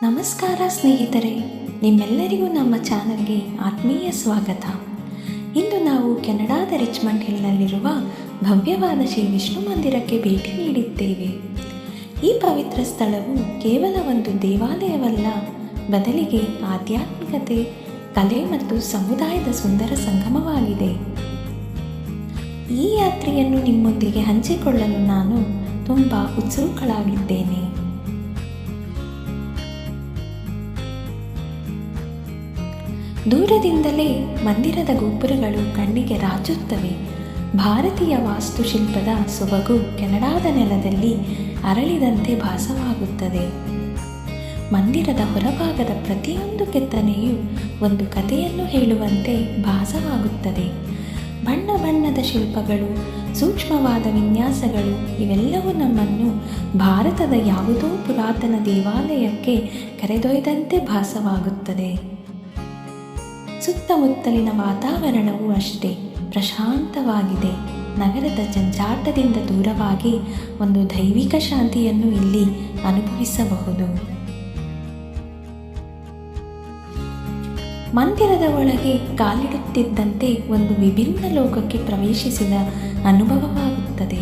ನಮಸ್ಕಾರ ಸ್ನೇಹಿತರೆ, ನಿಮ್ಮೆಲ್ಲರಿಗೂ ನಮ್ಮ ಚಾನಲ್ಗೆ ಆತ್ಮೀಯ ಸ್ವಾಗತ. ಇಂದು ನಾವು ಕೆನಡಾದ ರಿಚ್ಮಂಡ್ ಹಿಲ್ನಲ್ಲಿರುವ ಭವ್ಯವಾದ ಶ್ರೀ ವಿಷ್ಣು ಮಂದಿರಕ್ಕೆ ಭೇಟಿ ನೀಡಿದ್ದೇವೆ. ಈ ಪವಿತ್ರ ಸ್ಥಳವು ಕೇವಲ ಒಂದು ದೇವಾಲಯವಲ್ಲ, ಬದಲಿಗೆ ಆಧ್ಯಾತ್ಮಿಕತೆ, ಕಲೆ ಮತ್ತು ಸಮುದಾಯದ ಸುಂದರ ಸಂಗಮವಾಗಿದೆ. ಈ ಯಾತ್ರೆಯನ್ನು ನಿಮ್ಮೊಂದಿಗೆ ಹಂಚಿಕೊಳ್ಳಲು ನಾನು ತುಂಬ ಉತ್ಸುಕಳಾಗಿದ್ದೇನೆ. ದೂರದಿಂದಲೇ ಮಂದಿರದ ಗೋಪುರಗಳು ಕಣ್ಣಿಗೆ ರಾಚುತ್ತವೆ. ಭಾರತೀಯ ವಾಸ್ತುಶಿಲ್ಪದ ಸೊಬಗು ಕೆನಡಾದ ನೆಲದಲ್ಲಿ ಅರಳಿದಂತೆ ಭಾಸವಾಗುತ್ತದೆ. ಮಂದಿರದ ಹೊರಭಾಗದ ಪ್ರತಿಯೊಂದು ಕೆತ್ತನೆಯು ಒಂದು ಕಥೆಯನ್ನು ಹೇಳುವಂತೆ ಭಾಸವಾಗುತ್ತದೆ. ಬಣ್ಣ ಬಣ್ಣದ ಶಿಲ್ಪಗಳು, ಸೂಕ್ಷ್ಮವಾದ ವಿನ್ಯಾಸಗಳು ಇವೆಲ್ಲವೂ ನಮ್ಮನ್ನು ಭಾರತದ ಯಾವುದೋ ಪುರಾತನ ದೇವಾಲಯಕ್ಕೆ ಕರೆದೊಯ್ದಂತೆ ಭಾಸವಾಗುತ್ತದೆ. ಸುತ್ತಮುತ್ತಲಿನ ವಾತಾವರಣವೂ ಅಷ್ಟೇ ಪ್ರಶಾಂತವಾಗಿದೆ. ನಗರದ ಜಂಜಾಟದಿಂದ ದೂರವಾಗಿ ಒಂದು ದೈವಿಕ ಶಾಂತಿಯನ್ನು ಇಲ್ಲಿ ಅನುಭವಿಸಬಹುದು. ಮಂದಿರದ ಒಳಗೆ ಕಾಲಿಡುತ್ತಿದ್ದಂತೆ ಒಂದು ವಿಭಿನ್ನ ಲೋಕಕ್ಕೆ ಪ್ರವೇಶಿಸಿದ ಅನುಭವವಾಗುತ್ತದೆ.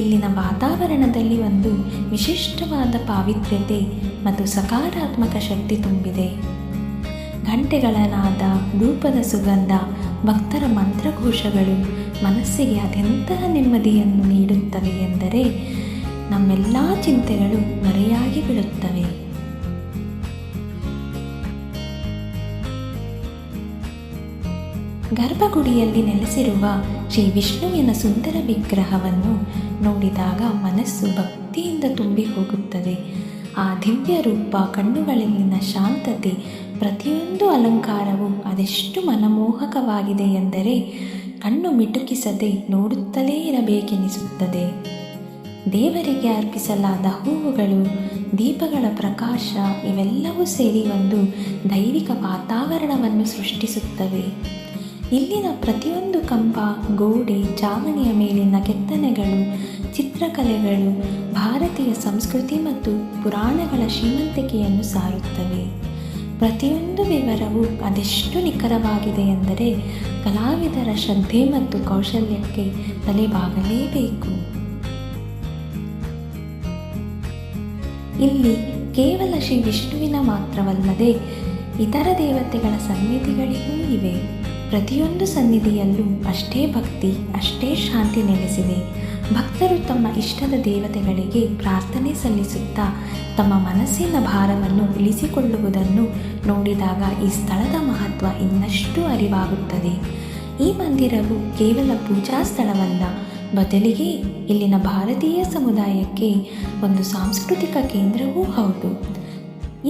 ಇಲ್ಲಿನ ವಾತಾವರಣದಲ್ಲಿ ಒಂದು ವಿಶಿಷ್ಟವಾದ ಪಾವಿತ್ರ್ಯತೆ ಮತ್ತು ಸಕಾರಾತ್ಮಕ ಶಕ್ತಿ ತುಂಬಿದೆ. ಗಂಟೆಗಳ ನಾದ, ಧೂಪದ ಸುಗಂಧ, ಭಕ್ತರ ಮಂತ್ರಘೋಷಗಳು ಮನಸ್ಸಿಗೆ ಅದೆಂತಹ ನೆಮ್ಮದಿಯನ್ನು ನೀಡುತ್ತವೆ ಎಂದರೆ ನಮ್ಮೆಲ್ಲ ಚಿಂತೆಗಳು ಮರೆಯಾಗಿ ಬಿಡುತ್ತವೆ. ಗರ್ಭಗುಡಿಯಲ್ಲಿ ನೆಲೆಸಿರುವ ಶ್ರೀ ವಿಷ್ಣುವಿನ ಸುಂದರ ವಿಗ್ರಹವನ್ನು ನೋಡಿದಾಗ ಮನಸ್ಸು ಭಕ್ತಿಯಿಂದ ತುಂಬಿ ಹೋಗುತ್ತದೆ. ಆ ದಿವ್ಯ ರೂಪ, ಕಣ್ಣುಗಳಲ್ಲಿನ ಶಾಂತತೆ, ಪ್ರತಿಯೊಂದು ಅಲಂಕಾರವು ಅದೆಷ್ಟು ಮನಮೋಹಕವಾಗಿದೆ ಎಂದರೆ ಕಣ್ಣು ಮಿಟುಕಿಸದೆ ನೋಡುತ್ತಲೇ ಇರಬೇಕೆನಿಸುತ್ತದೆ. ದೇವರಿಗೆ ಅರ್ಪಿಸಲಾದ ಹೂವುಗಳು, ದೀಪಗಳ ಪ್ರಕಾಶ ಇವೆಲ್ಲವೂ ಸೇರಿ ಒಂದು ದೈವಿಕ ವಾತಾವರಣವನ್ನು ಸೃಷ್ಟಿಸುತ್ತವೆ. ಇಲ್ಲಿನ ಪ್ರತಿಯೊಂದು ಕಂಬ, ಗೋಡೆ, ಚಾವಣಿಯ ಮೇಲಿನ ಕೆತ್ತನೆಗಳು, ಚಿತ್ರಕಲೆಗಳು ಭಾರತೀಯ ಸಂಸ್ಕೃತಿ ಮತ್ತು ಪುರಾಣಗಳ ಶ್ರೀಮಂತಿಕೆಯನ್ನು ಸಾರುತ್ತವೆ. ಪ್ರತಿಯೊಂದು ವಿವರವೂ ಅದೆಷ್ಟು ನಿಖರವಾಗಿದೆ ಎಂದರೆ ಕಲಾವಿದರ ಶ್ರದ್ಧೆ ಮತ್ತು ಕೌಶಲ್ಯಕ್ಕೆ ತಲೆಬಾಗಲೇಬೇಕು. ಇಲ್ಲಿ ಕೇವಲ ಶ್ರೀ ವಿಷ್ಣುವಿನ ಮಾತ್ರವಲ್ಲದೆ ಇತರ ದೇವತೆಗಳ ಸನ್ನಿಧಿಗಳಿಗೂ ಇವೆ. ಪ್ರತಿಯೊಂದು ಸನ್ನಿಧಿಯಲ್ಲೂ ಅಷ್ಟೇ ಭಕ್ತಿ, ಅಷ್ಟೇ ಶಾಂತಿ ನೆಲೆಸಿದೆ. ಭಕ್ತರು ತಮ್ಮ ಇಷ್ಟದ ದೇವತೆಗಳಿಗೆ ಪ್ರಾರ್ಥನೆ ಸಲ್ಲಿಸುತ್ತಾ ತಮ್ಮ ಮನಸ್ಸಿನ ಭಾರವನ್ನು ಇಳಿಸಿಕೊಳ್ಳುವುದನ್ನು ನೋಡಿದಾಗ ಈ ಸ್ಥಳದ ಮಹತ್ವ ಇನ್ನಷ್ಟು ಅರಿವಾಗುತ್ತದೆ. ಈ ಮಂದಿರವು ಕೇವಲ ಪೂಜಾ ಸ್ಥಳವಲ್ಲ, ಬದಲಿಗೆ ಇಲ್ಲಿನ ಭಾರತೀಯ ಸಮುದಾಯಕ್ಕೆ ಒಂದು ಸಾಂಸ್ಕೃತಿಕ ಕೇಂದ್ರವೂ ಹೌದು.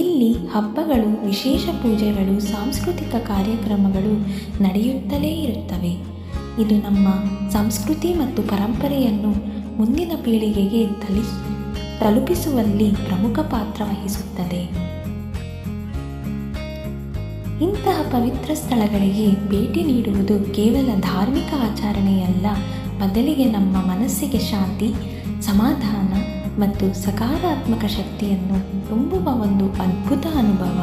ಇಲ್ಲಿ ಹಬ್ಬಗಳು, ವಿಶೇಷ ಪೂಜೆಗಳು, ಸಾಂಸ್ಕೃತಿಕ ಕಾರ್ಯಕ್ರಮಗಳು ನಡೆಯುತ್ತಲೇ ಇರುತ್ತವೆ. ಇದು ನಮ್ಮ ಸಂಸ್ಕೃತಿ ಮತ್ತು ಪರಂಪರೆಯನ್ನು ಮುಂದಿನ ಪೀಳಿಗೆಗೆ ತಲುಪಿಸುವಲ್ಲಿ ಪ್ರಮುಖ ಪಾತ್ರ ವಹಿಸುತ್ತದೆ. ಇಂತಹ ಪವಿತ್ರ ಸ್ಥಳಗಳಿಗೆ ಭೇಟಿ ನೀಡುವುದು ಕೇವಲ ಧಾರ್ಮಿಕ ಆಚರಣೆಯಲ್ಲ, ಬದಲಿಗೆ ನಮ್ಮ ಮನಸ್ಸಿಗೆ ಶಾಂತಿ, ಸಮಾಧಾನ ಮತ್ತು ಸಕಾರಾತ್ಮಕ ಶಕ್ತಿಯನ್ನು ತುಂಬುವ ಒಂದು ಅದ್ಭುತ ಅನುಭವ.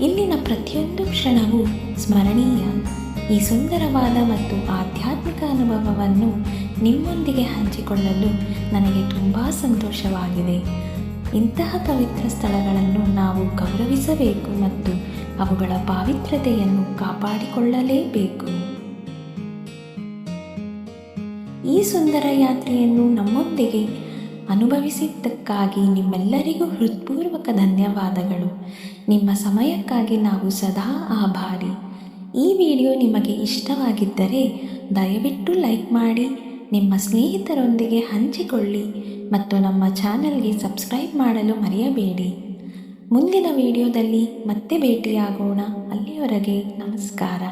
ಇಲ್ಲಿನ ಪ್ರತಿಯೊಂದು ಕ್ಷಣವೂ ಸ್ಮರಣೀಯ. ಈ ಸುಂದರವಾದ ಮತ್ತು ಆಧ್ಯಾತ್ಮಿಕ ಅನುಭವವನ್ನು ನಿಮ್ಮೊಂದಿಗೆ ಹಂಚಿಕೊಳ್ಳಲು ನನಗೆ ತುಂಬ ಸಂತೋಷವಾಗಿದೆ. ಇಂತಹ ಪವಿತ್ರ ಸ್ಥಳಗಳನ್ನು ನಾವು ಗೌರವಿಸಬೇಕು ಮತ್ತು ಅವುಗಳ ಪಾವಿತ್ರ್ಯತೆಯನ್ನು ಕಾಪಾಡಿಕೊಳ್ಳಲೇಬೇಕು. ಈ ಸುಂದರ ಯಾತ್ರೆಯನ್ನು ನಮ್ಮೊಂದಿಗೆ ಅನುಭವಿಸಿದ್ದಕ್ಕಾಗಿ ನಿಮ್ಮೆಲ್ಲರಿಗೂ ಹೃತ್ಪೂರ್ವಕ ಧನ್ಯವಾದಗಳು. ನಿಮ್ಮ ಸಮಯಕ್ಕಾಗಿ ನಾವು ಸದಾ ಆಭಾರಿ. ಈ ವಿಡಿಯೋ ನಿಮಗೆ ಇಷ್ಟವಾಗಿದ್ದರೆ ದಯವಿಟ್ಟು ಲೈಕ್ ಮಾಡಿ, ನಿಮ್ಮ ಸ್ನೇಹಿತರೊಂದಿಗೆ ಹಂಚಿಕೊಳ್ಳಿ ಮತ್ತು ನಮ್ಮ ಚಾನಲ್ಗೆ ಸಬ್ಸ್ಕ್ರೈಬ್ ಮಾಡಲು ಮರೆಯಬೇಡಿ. ಮುಂದಿನ ವಿಡಿಯೋದಲ್ಲಿ ಮತ್ತೆ ಭೇಟಿಯಾಗೋಣ. ಅಲ್ಲಿಯವರೆಗೆ ನಮಸ್ಕಾರ.